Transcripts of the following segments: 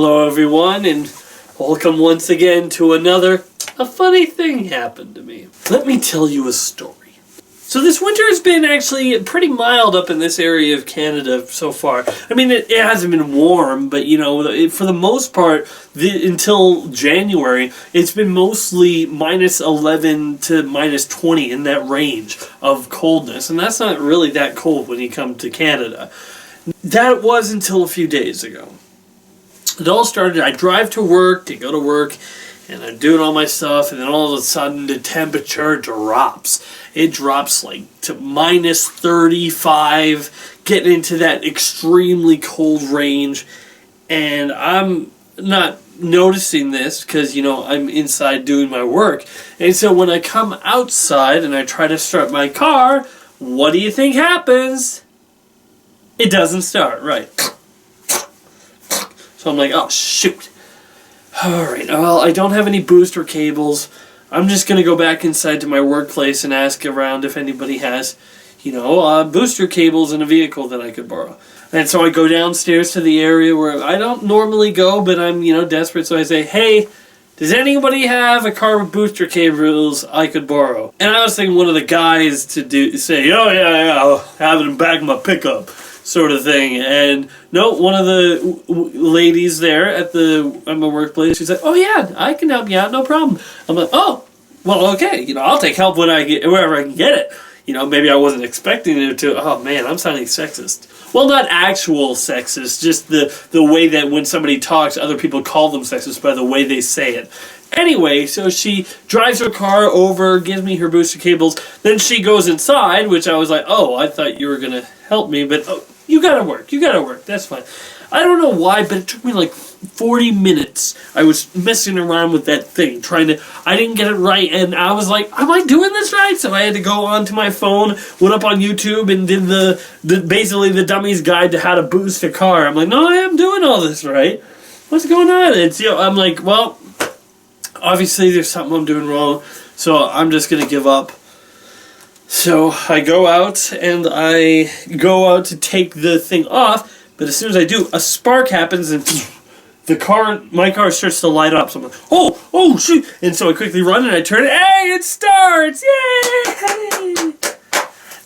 Hello everyone, and welcome once again to a funny thing happened to me. Let me tell you a story. So this winter has been actually pretty mild up in this area of Canada so far. I mean, it hasn't been warm, but you know, for the most part, until January, it's been mostly minus 11 to minus 20 in that range of coldness. And that's not really that cold when you come to Canada. That was until a few days ago. It all started, I drive to go to work, and I'm doing all my stuff, and then all of a sudden the temperature drops. It drops like to minus 35, getting into that extremely cold range, and I'm not noticing this because, you know, I'm inside doing my work. And so when I come outside and I try to start my car, what do you think happens? It doesn't start, right? So I'm like, oh, shoot. Alright, well, I don't have any booster cables. I'm just going to go back inside to my workplace and ask around if anybody has, you know, booster cables in a vehicle that I could borrow. And so I go downstairs to the area where I don't normally go, but I'm, you know, desperate. So I say, hey, does anybody have a car with booster cables I could borrow? And I was thinking one of the guys to say, oh, yeah, I'll have it in the back of my pickup, sort of thing. And no, one of the ladies there at my workplace, she's like, oh yeah, I can help you out, no problem. I'm like, oh, well, okay, you know, I'll take help when I get wherever I can get it. You know, maybe I wasn't expecting it to. Oh man, I'm sounding sexist. Well, not actual sexist, just the way that when somebody talks, other people call them sexist by the way they say it. Anyway, so she drives her car over, gives me her booster cables, then she goes inside, which I was like, oh, I thought you were going to help me, but oh, you gotta work, that's fine. I don't know why, but it took me like 40 minutes. I was messing around with that thing, I didn't get it right, and I was like, am I doing this right? So I had to go onto my phone, went up on YouTube, and did basically the dummy's guide to how to boost a car. I'm like, no, I am doing all this right. What's going on? It's, you know, I'm like, well, obviously there's something I'm doing wrong, so I'm just gonna give up. So I go out to take the thing off, but as soon as I do, a spark happens and my car starts to light up. So I'm like, oh shoot! And so I quickly run and I turn it. Hey, it starts! Yay!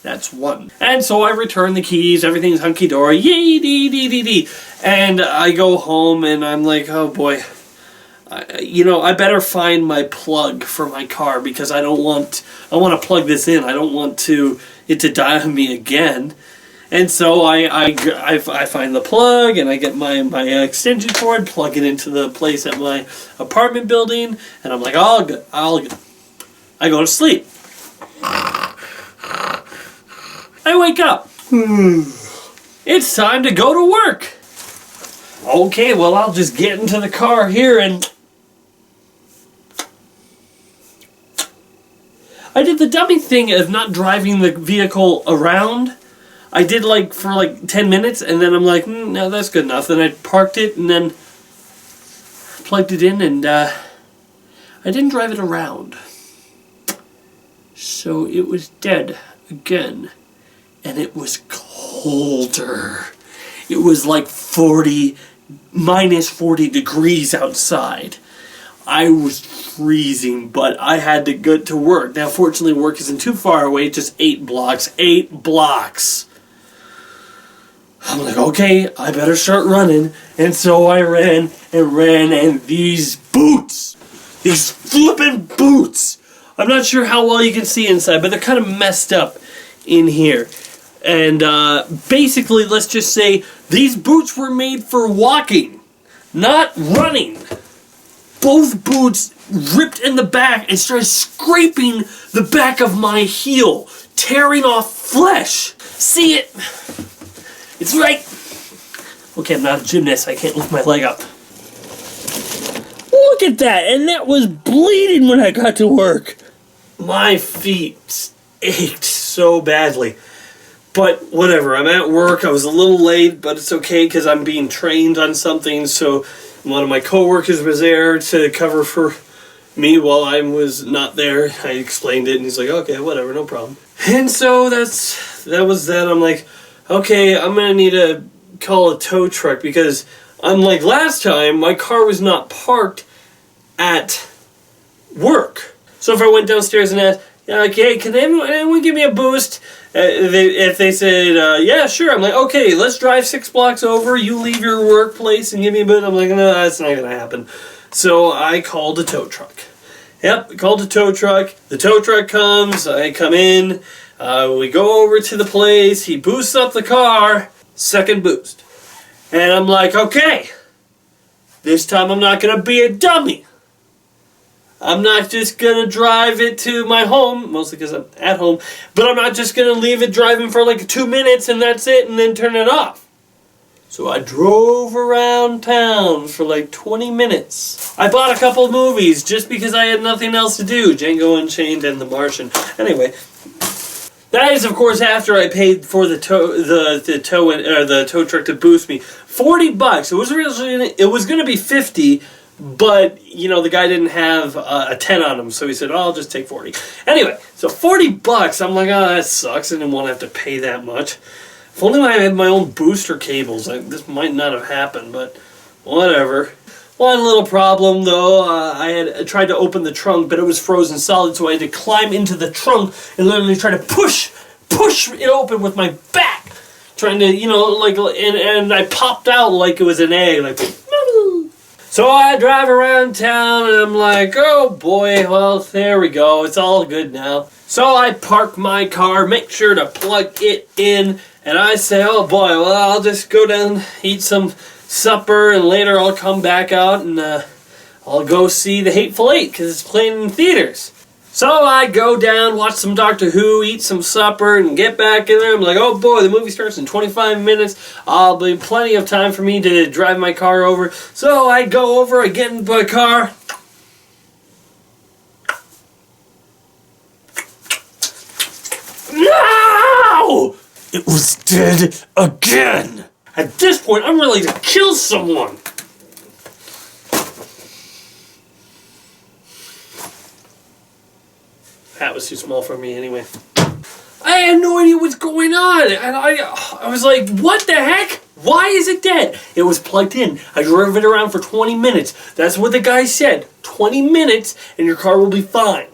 That's one. And so I return the keys. Everything's hunky dory. Yay! Dee dee dee dee. And I go home and I'm like, oh boy. You know, I better find my plug for my car because I want to plug this in. I don't want it to die on me again. And so I find the plug and I get my extension cord, plug it into the place at my apartment building, and I'm like, all good. I go to sleep. I wake up. It's time to go to work. Okay, well, I'll just get into the car here and I did the dummy thing of not driving the vehicle around. I did for 10 minutes, and then I'm like, no, that's good enough. Then I parked it, and then plugged it in, and I didn't drive it around. So it was dead again, and it was colder. It was like minus 40 degrees outside. I was freezing, but I had to get to work. Now, fortunately, work isn't too far away, just 8 blocks. 8 blocks. I'm like, okay, I better start running. And so I ran, and these flippin' boots, I'm not sure how well you can see inside, but they're kind of messed up in here. And basically, let's just say, these boots were made for walking, not running. Both boots ripped in the back and started scraping the back of my heel, tearing off flesh. See it? It's right. Okay, I'm not a gymnast. I can't lift my leg up. Look at that, and that was bleeding when I got to work. My feet ached so badly. But whatever, I'm at work. I was a little late, but it's okay because I'm being trained on something, so one of my coworkers was there to cover for me while I was not there. I explained it, and he's like, okay, whatever, no problem. And so that was that. I'm like, okay, I'm going to need to call a tow truck because Unlike last time, my car was not parked at work. So if I went downstairs and asked, okay, can anyone give me a boost? If they said, yeah, sure, I'm like, okay, let's drive 6 blocks over, you leave your workplace and give me a boost. I'm like, no, that's not going to happen. So I called a tow truck. Yep, called a tow truck. The tow truck comes, I come in, we go over to the place, he boosts up the car, second boost. And I'm like, okay, this time I'm not going to be a dummy. I'm not just going to drive it to my home, mostly because I'm at home, but I'm not just going to leave it driving for like 2 minutes and that's it and then turn it off. So I drove around town for like 20 minutes. I bought a couple movies just because I had nothing else to do. Django Unchained and The Martian. Anyway, that is of course after I paid for the tow truck to boost me. $40. It was going to be 50, but you know the guy didn't have a 10 on him, so he said, "Oh, I'll just take 40." Anyway, so $40. I'm like, oh, that sucks. I didn't want to have to pay that much. If only I had my own booster cables, this might not have happened, but whatever. One little problem, though, I had tried to open the trunk, but it was frozen solid, so I had to climb into the trunk and literally try to push it open with my back. Trying to, and I popped out like it was an egg, like, so I drive around town, and I'm like, oh boy, well, there we go, it's all good now. So I park my car, make sure to plug it in, and I say, oh boy, well, I'll just go down, eat some supper, and later I'll come back out and I'll go see The Hateful Eight because it's playing in theaters. So I go down, watch some Doctor Who, eat some supper, and get back in there. I'm like, oh boy, the movie starts in 25 minutes. I'll be plenty of time for me to drive my car over. So I go over, I get in my car. No! It was dead again! At this point, I'm ready to kill someone! That was too small for me anyway. I had no idea what's going on, and I was like, what the heck? Why is it dead? It was plugged in. I drove it around for 20 minutes. That's what the guy said. 20 minutes, and your car will be fine.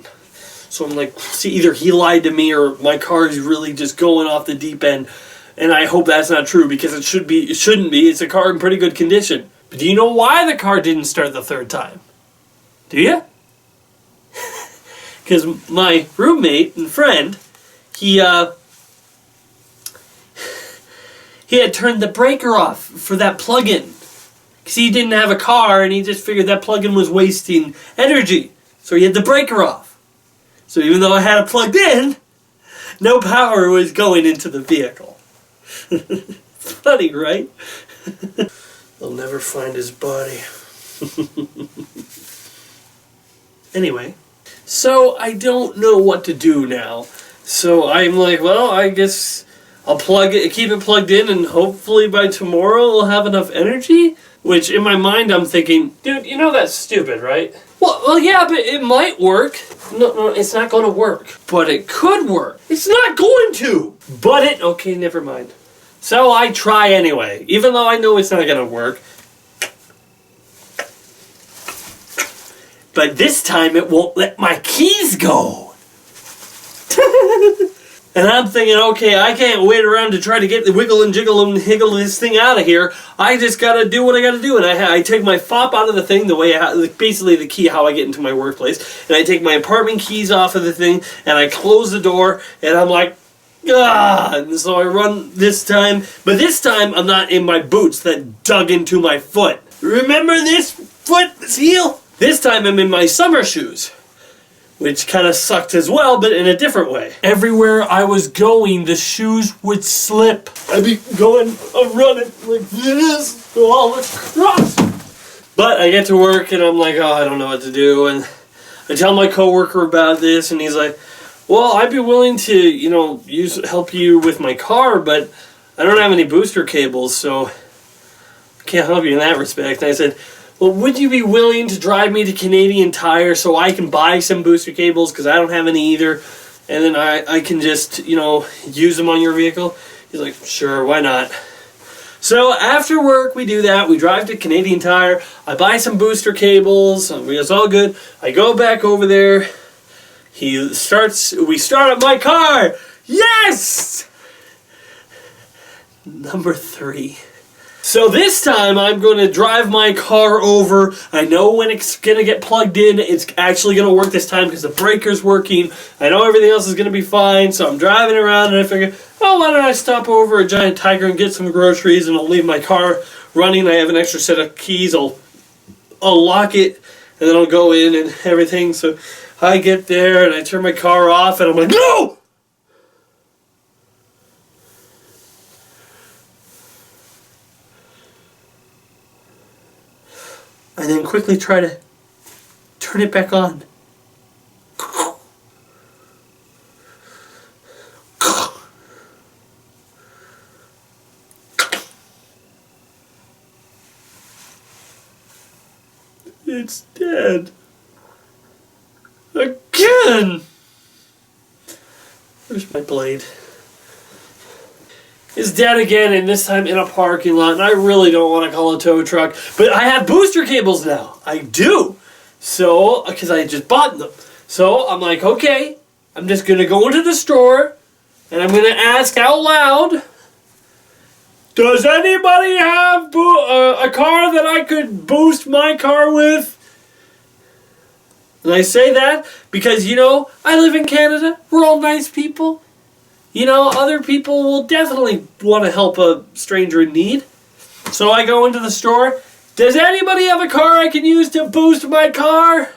So I'm like, see, either he lied to me or my car is really just going off the deep end. And I hope that's not true because it shouldn't be. It's a car in pretty good condition. But do you know why the car didn't start the third time? Do you? Because my roommate and friend, he had turned the breaker off for that plug-in. Because he didn't have a car and he just figured that plug-in was wasting energy. So he had the breaker off. So even though I had it plugged in, no power was going into the vehicle. It's funny, right? They'll never find his body. Anyway, so I don't know what to do now. So I'm like, well, I guess I'll keep it plugged in, and hopefully by tomorrow I'll have enough energy. Which in my mind I'm thinking, dude, you know that's stupid, right? Well, yeah, but it might work. No, it's not going to work. But it could work. It's not going to. But okay, never mind. So I try anyway, even though I know it's not going to work. But this time it won't let my keys go. And I'm thinking, okay, I can't wait around to try to get the wiggle and jiggle and higgle this thing out of here. I just gotta do what I gotta do. And I take my fob out of the thing, basically the key how I get into my workplace. And I take my apartment keys off of the thing, and I close the door, and I'm like, ah! And so I run this time. But this time, I'm not in my boots that dug into my foot. Remember this heel? This time I'm in my summer shoes. Which kind of sucked as well, but in a different way. Everywhere I was going, the shoes would slip. I'd be running like this, all across. But I get to work and I'm like, oh, I don't know what to do. And I tell my coworker about this, and he's like, well, I'd be willing to, help you with my car, but I don't have any booster cables, so I can't help you in that respect. And I said, well, would you be willing to drive me to Canadian Tire so I can buy some booster cables, because I don't have any either, and then I can just, use them on your vehicle? He's like, sure, why not? So after work, we do that. We drive to Canadian Tire. I buy some booster cables. It's all good. I go back over there. We start up my car. Yes! Number 3. So this time I'm going to drive my car over. I know when it's going to get plugged in. It's actually going to work this time because the breaker's working. I know everything else is going to be fine. So I'm driving around and I figure, oh, why don't I stop over at Giant Tiger and get some groceries, and I'll leave my car running. I have an extra set of keys. I'll lock it and then I'll go in and everything. So I get there and I turn my car off and I'm like, no! And then quickly try to turn it back on. It's dead. Again! Where's my blade? It's dead again, and this time in a parking lot, and I really don't want to call a tow truck, but I have booster cables now. I do. So, because I just bought them. So, I'm like, okay, I'm just going to go into the store, and I'm going to ask out loud, does anybody have a car that I could boost my car with? And I say that because, you know, I live in Canada. We're all nice people. You know, other people will definitely want to help a stranger in need. So I go into the store. Does anybody have a car I can use to boost my car?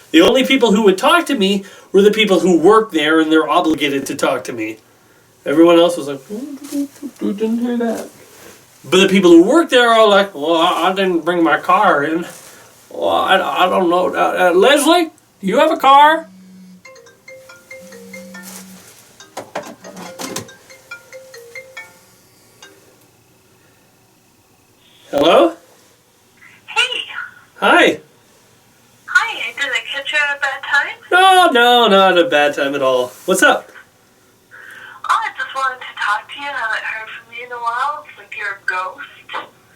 The only people who would talk to me were the people who work there, and they're obligated to talk to me. Everyone else was like, didn't hear that. But the people who work there are like, well, I didn't bring my car in. Well, I don't know. Leslie, do you have a car? Hello? Hey. Hi. Hi, did I catch you at a bad time? No, not a bad time at all. What's up? Oh, I just wanted to talk to you. I haven't heard from you in a while. It's like you're a ghost.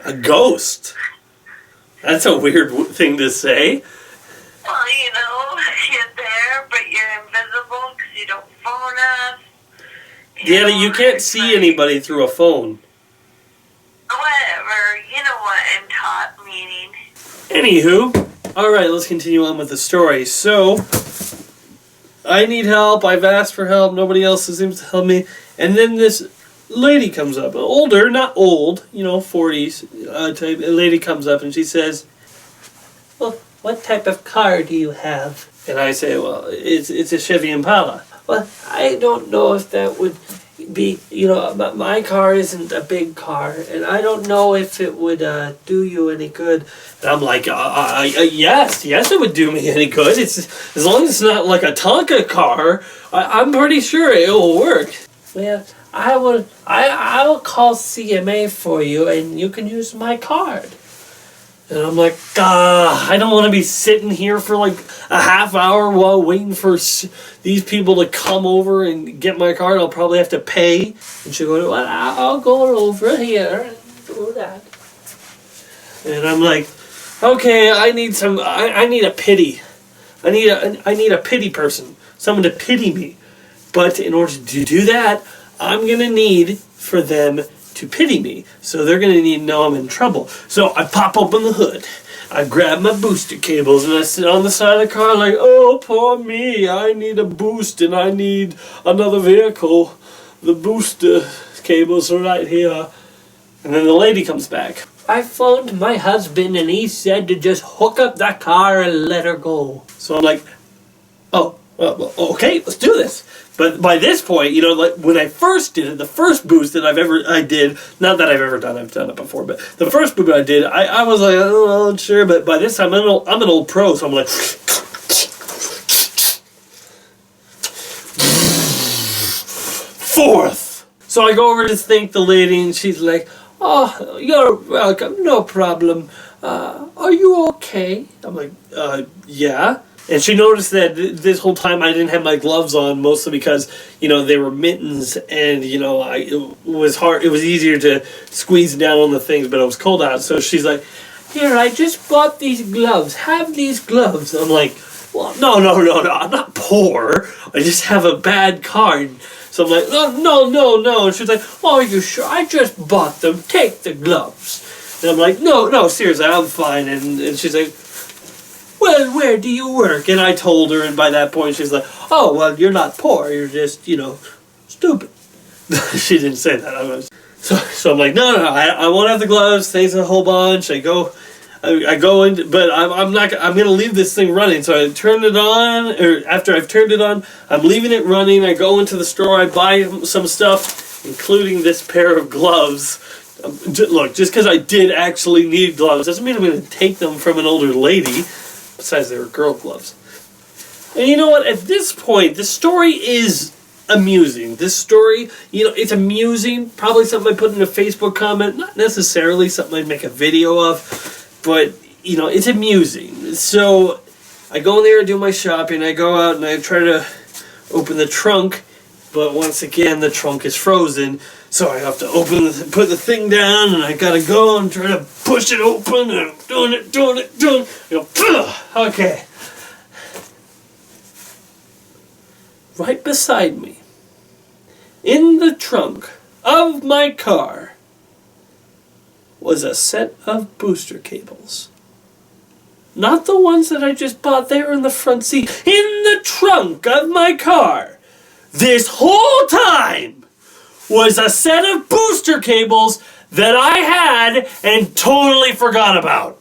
A ghost? That's a weird thing to say. Well, you know, you're there, but you're invisible because you don't phone us. Yeah, you can't see anybody through a phone. Whatever. You know what I'm meaning. Anywho, alright, let's continue on with the story. So, I need help. I've asked for help. Nobody else seems to help me. And then this lady comes up. Older, not old, you know, 40s type. A lady comes up and she says, well, what type of car do you have? And I say, well, it's a Chevy Impala. Well, I don't know if that would be, you know, my car isn't a big car, and I don't know if it would do you any good. And I'm like, yes, it would do me any good. It's as long as it's not like a Tonka car, I'm pretty sure it will work. Well, I will call CMA for you, and you can use my card. And I'm like, I don't want to be sitting here for like a half hour while waiting for these people to come over and get my card. I'll probably have to pay. And she'll go, well, I'll go over here and do that. And I'm like, okay, I need a pity. I need a pity person. Someone to pity me. But in order to do that, I'm going to need for them to pity me. So they're going to need to know I'm in trouble. So I pop open the hood. I grab my booster cables and I sit on the side of the car like, oh, poor me. I need a boost and I need another vehicle. The booster cables are right here. And then the lady comes back. I phoned my husband and he said to just hook up that car and let her go. So I'm like, oh, okay, let's do this. But by this point, you know, like when I first did it, the first boost that I did, not that I've ever done, I've done it before, but the first boost I did, I was like, oh, well, sure, but by this time, I'm an old pro, so I'm like, fourth. So I go over to thank the lady, and she's like, oh, you're welcome, no problem. Are you okay? I'm like, yeah. And she noticed that this whole time I didn't have my gloves on, mostly because, you know, they were mittens, and, you know, it was hard. It was easier to squeeze down on the things, but it was cold out. So she's like, "Here, I just bought these gloves. Have these gloves." I'm like, "Well, no. I'm not poor. I just have a bad card." So I'm like, "No. And she's like, "Oh, are you sure? I just bought them. Take the gloves." And I'm like, no, seriously, I'm fine." And she's like, "Well, where do you work?" And I told her, and by that point she's like, "Oh, well, you're not poor, you're just, you know, stupid." She didn't say that. So I'm like, no, I won't have the gloves. Thanks a whole bunch. I go in, but I'm gonna leave this thing running. So I turn it on, or after I've turned it on, I'm leaving it running. I go into the store, I buy some stuff, including this pair of gloves. Look, just because I did actually need gloves doesn't mean I'm gonna take them from an older lady. Besides, they were girl gloves. And you know what? At this point, the story is amusing. This story, you know, it's amusing. Probably something I put in a Facebook comment. Not necessarily something I'd make a video of. But, you know, it's amusing. So, I go in there and do my shopping. I go out and I try to open the trunk. But once again, the trunk is frozen. So I have to put the thing down, and I gotta go and try to push it open, and I'm doing it. I go, "Ugh, okay." Right beside me, in the trunk of my car, was a set of booster cables. Not the ones that I just bought there in the front seat. In the trunk of my car, this whole time, was a set of booster cables that I had and totally forgot about.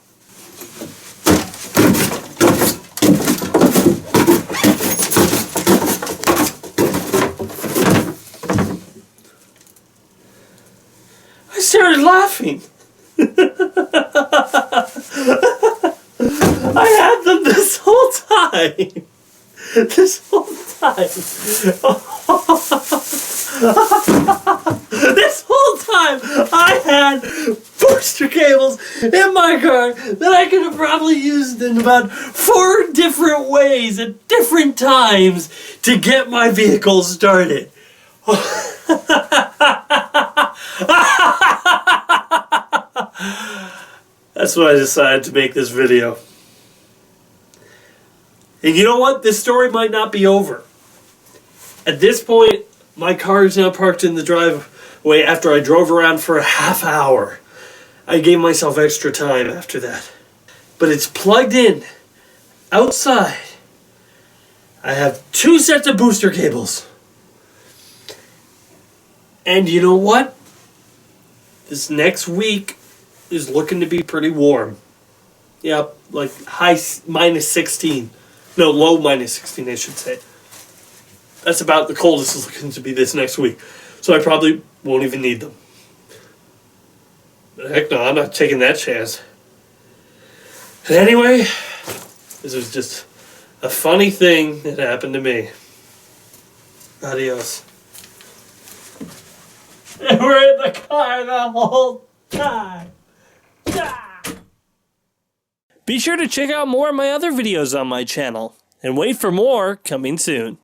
I started laughing. I had them this whole time. This whole time. This whole time I had booster cables in my car that I could have probably used in about 4 different ways at different times to get my vehicle started. That's why I decided to make this video. And you know what? This story might not be over. At this point, my car is now parked in the driveway after I drove around for a half hour. I gave myself extra time after that. But it's plugged in. Outside, I have 2 sets of booster cables. And you know what? This next week is looking to be pretty warm. Yep, like high minus 16. No, low minus 16, I should say. That's about the coldest it's looking to be this next week. So I probably won't even need them. But heck no, I'm not taking that chance. And anyway, this was just a funny thing that happened to me. Adios. And we're in the car the whole time. Be sure to check out more of my other videos on my channel, and wait for more coming soon.